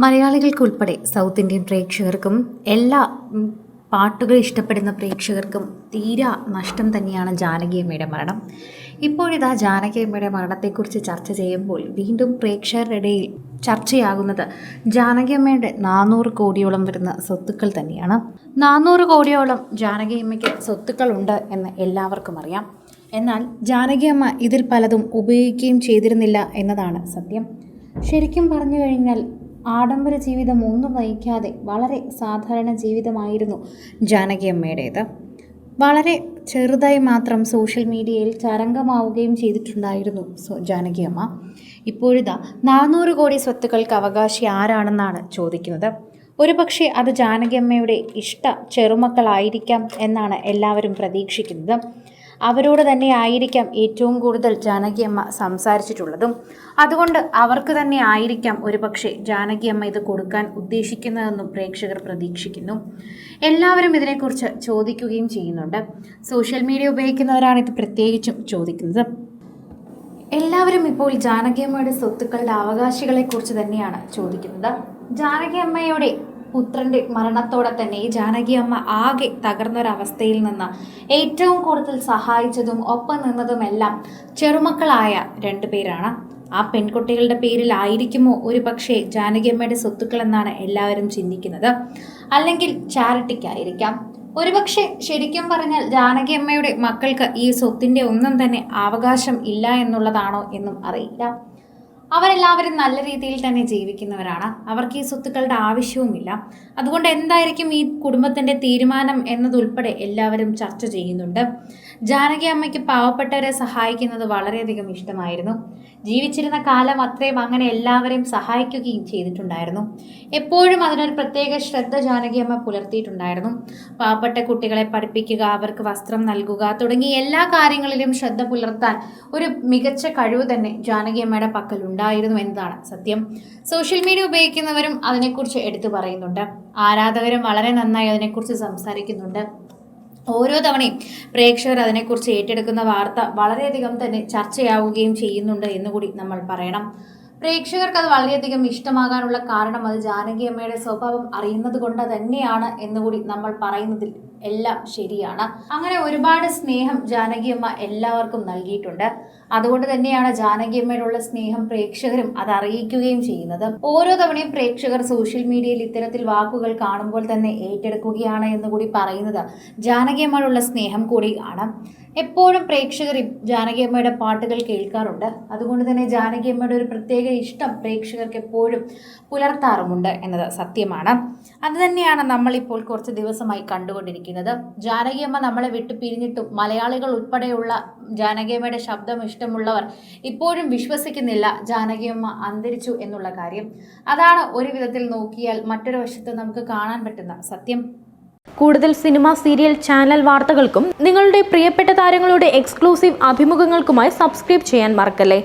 മലയാളികൾക്കുൾപ്പെടെ south Indian പ്രേക്ഷകർക്കും എല്ലാ പാട്ടുകൾ ഇഷ്ടപ്പെടുന്ന പ്രേക്ഷകർക്കും തീരാ നഷ്ടം തന്നെയാണ് ജാനകിയമ്മയുടെ മരണം. ഇപ്പോഴിതാ ജാനകിയമ്മയുടെ മരണത്തെക്കുറിച്ച് ചർച്ച ചെയ്യുമ്പോൾ വീണ്ടും പ്രേക്ഷകരുടെ ഇടയിൽ ചർച്ചയാകുന്നത് ജാനകിയമ്മയുടെ 400 കോടിയോളം വരുന്ന സ്വത്തുക്കൾ തന്നെയാണ്. 400 കോടിയോളം ജാനകിയമ്മയ്ക്ക് സ്വത്തുക്കളുണ്ട് എന്ന് എല്ലാവർക്കും അറിയാം. എന്നാൽ ജാനകിയമ്മ ഇതിൽ പലതും ഉപയോഗിക്കുകയും ചെയ്തിരുന്നില്ല എന്നതാണ് സത്യം. ശരിക്കും പറഞ്ഞു കഴിഞ്ഞാൽ ആഡംബര ജീവിതം ഒന്നും നയിക്കാതെ വളരെ സാധാരണ ജീവിതമായിരുന്നു ജാനകിയമ്മയുടേത്. വളരെ ചെറുതായി മാത്രം സോഷ്യൽ മീഡിയയിൽ തരംഗമാവുകയും ചെയ്തിട്ടുണ്ടായിരുന്നു ജാനകിയമ്മ. ഇപ്പോഴിതാ 400 കോടി സ്വത്തുക്കൾക്ക് അവകാശി ആരാണെന്നാണ് ചോദിക്കുന്നത്. ഒരുപക്ഷെ അത് ജാനകിയമ്മയുടെ ഇഷ്ട ചെറുമക്കളായിരിക്കാം എന്നാണ് എല്ലാവരും പ്രതീക്ഷിക്കുന്നത്. അവരോട് തന്നെ ആയിരിക്കാം ഏറ്റവും കൂടുതൽ ജാനകിയമ്മ സംസാരിച്ചിട്ടുള്ളതും. അതുകൊണ്ട് അവർക്ക് തന്നെ ആയിരിക്കാം ഒരുപക്ഷെ ജാനകിയമ്മ ഇത് കൊടുക്കാൻ ഉദ്ദേശിക്കുന്നതെന്നും പ്രേക്ഷകർ പ്രതീക്ഷിക്കുന്നു. എല്ലാവരും ഇതിനെക്കുറിച്ച് ചോദിക്കുകയും ചെയ്യുന്നുണ്ട്. സോഷ്യൽ മീഡിയ ഉപയോഗിക്കുന്നവരാണ് ഇത് പ്രത്യേകിച്ചും ചോദിക്കുന്നത്. എല്ലാവരും ഇപ്പോൾ ജാനകിയമ്മയുടെ സ്വത്തുക്കളുടെ അവകാശികളെക്കുറിച്ച് തന്നെയാണ് ചോദിക്കുന്നത്. ജാനകിയമ്മയുടെ പുത്രൻ്റെ മരണത്തോടെ തന്നെ ഈ ജാനകിയമ്മ ആകെ തകർന്നൊരവസ്ഥയിൽ നിന്ന് ഏറ്റവും കൂടുതൽ സഹായിച്ചതും ഒപ്പം നിന്നതുമെല്ലാം ചെറുമക്കളായ 2 പേരാണ്. ആ പെൺകുട്ടികളുടെ പേരിലായിരിക്കുമോ ഒരു പക്ഷേ ജാനകിയമ്മയുടെ സ്വത്തുക്കൾ എന്നാണ് എല്ലാവരും ചിന്തിക്കുന്നത്. അല്ലെങ്കിൽ ചാരിറ്റിക്കായിരിക്കാം. ഒരുപക്ഷെ ശരിക്കും പറഞ്ഞാൽ ജാനകിയമ്മയുടെ മക്കൾക്ക് ഈ സ്വത്തിൻ്റെ ഒന്നും തന്നെ അവകാശം ഇല്ല എന്നുള്ളതാണോ എന്നും അറിയില്ല. അവരെല്ലാവരും നല്ല രീതിയിൽ തന്നെ ജീവിക്കുന്നവരാണ്. അവർക്ക് ഈ സ്വത്തുക്കളുടെ ആവശ്യവുമില്ല. അതുകൊണ്ട് എന്തായിരിക്കും ഈ കുടുംബത്തിൻ്റെ തീരുമാനം എന്നതുൾപ്പെടെ എല്ലാവരും ചർച്ച ചെയ്യുന്നുണ്ട്. ജാനകിയമ്മയ്ക്ക് പാവപ്പെട്ടവരെ സഹായിക്കുന്നത് വളരെയധികം ഇഷ്ടമായിരുന്നു. ജീവിച്ചിരുന്ന കാലം അത്രയും അങ്ങനെ എല്ലാവരെയും സഹായിക്കുകയും ചെയ്തിട്ടുണ്ടായിരുന്നു. എപ്പോഴും അതിനൊരു പ്രത്യേക ശ്രദ്ധ ജാനകിയമ്മ പുലർത്തിയിട്ടുണ്ടായിരുന്നു. പാവപ്പെട്ട കുട്ടികളെ പഠിപ്പിക്കുക, അവർക്ക് വസ്ത്രം നൽകുക തുടങ്ങി എല്ലാ കാര്യങ്ങളിലും ശ്രദ്ധ പുലർത്താൻ ഒരു മികച്ച കഴിവ് തന്നെ ജാനകിയമ്മയുടെ പക്കലുണ്ടായിരുന്നു എന്നതാണ് സത്യം. സോഷ്യൽ മീഡിയ ഉപയോഗിക്കുന്നവരും അതിനെക്കുറിച്ച് എടുത്തു പറയുന്നുണ്ട്. ആരാധകരും വളരെ നന്നായി അതിനെക്കുറിച്ച് സംസാരിക്കുന്നുണ്ട്. ഓരോ തവണയും പ്രേക്ഷകർ അതിനെക്കുറിച്ച് ഏറ്റെടുക്കുന്ന വാർത്ത വളരെയധികം തന്നെ ചർച്ചയാവുകയും ചെയ്യുന്നുണ്ട് എന്നുകൂടി നമ്മൾ പറയണം. പ്രേക്ഷകർക്ക് അത് വളരെയധികം ഇഷ്ടമാകാനുള്ള കാരണം അത് ജാനകിയമ്മയുടെ സ്വഭാവം അറിയുന്നത് കൊണ്ട് തന്നെയാണ് എന്നുകൂടി നമ്മൾ പറയുന്നതിൽ എല്ലാം ശരിയാണ്. അങ്ങനെ ഒരുപാട് സ്നേഹം ജാനകിയമ്മ എല്ലാവർക്കും നൽകിയിട്ടുണ്ട്. അതുകൊണ്ട് തന്നെയാണ് ജാനകിയമ്മയോടുള്ള സ്നേഹം പ്രേക്ഷകരും അത് അറിയിക്കുകയും ചെയ്യുന്നത്. ഓരോ തവണയും പ്രേക്ഷകർ സോഷ്യൽ മീഡിയയിൽ ഇത്തരത്തിൽ വാക്കുകൾ കാണുമ്പോൾ തന്നെ ഏറ്റെടുക്കുകയാണ് എന്നുകൂടി പറയുന്നത് ജാനകിയമ്മയോടുള്ള സ്നേഹം കൂടി ആണ്. എപ്പോഴും പ്രേക്ഷകർ ജാനകിയമ്മയുടെ പാട്ടുകൾ കേൾക്കാറുണ്ട്. അതുകൊണ്ട് തന്നെ ജാനകിയമ്മയുടെ ഒരു പ്രത്യേക ഇഷ്ടം പ്രേക്ഷകർക്ക് എപ്പോഴും പുലർത്താറുമുണ്ട് എന്നത് സത്യമാണ്. അതുതന്നെയാണ് നമ്മളിപ്പോൾ കുറച്ച് ദിവസമായി കണ്ടുകൊണ്ടിരിക്കുന്നത്. ജാനകിയമ്മ നമ്മളെ വിട്ടു പിരിഞ്ഞിട്ടും മലയാളികൾ ഉൾപ്പെടെയുള്ള ജാനകിയമ്മയുടെ ശബ്ദം ഇഷ്ടമുള്ളവർ ഇപ്പോഴും വിശ്വസിക്കുന്നില്ല ജാനകിയമ്മ അന്തരിച്ചു എന്നുള്ള കാര്യം. അതാണ് ഒരു വിധത്തിൽ നോക്കിയാൽ മറ്റൊരു വശത്ത് നമുക്ക് കാണാൻ പറ്റുന്ന സത്യം. കൂടുതൽ സിനിമ, സീരിയൽ, ചാനൽ വാർത്തകൾക്കും നിങ്ങളുടെ പ്രിയപ്പെട്ട താരങ്ങളുടെ എക്സ്ക്ലൂസീവ് അഭിമുഖങ്ങൾക്കുമായി സബ്സ്ക്രൈബ് ചെയ്യാൻ മറക്കല്ലേ.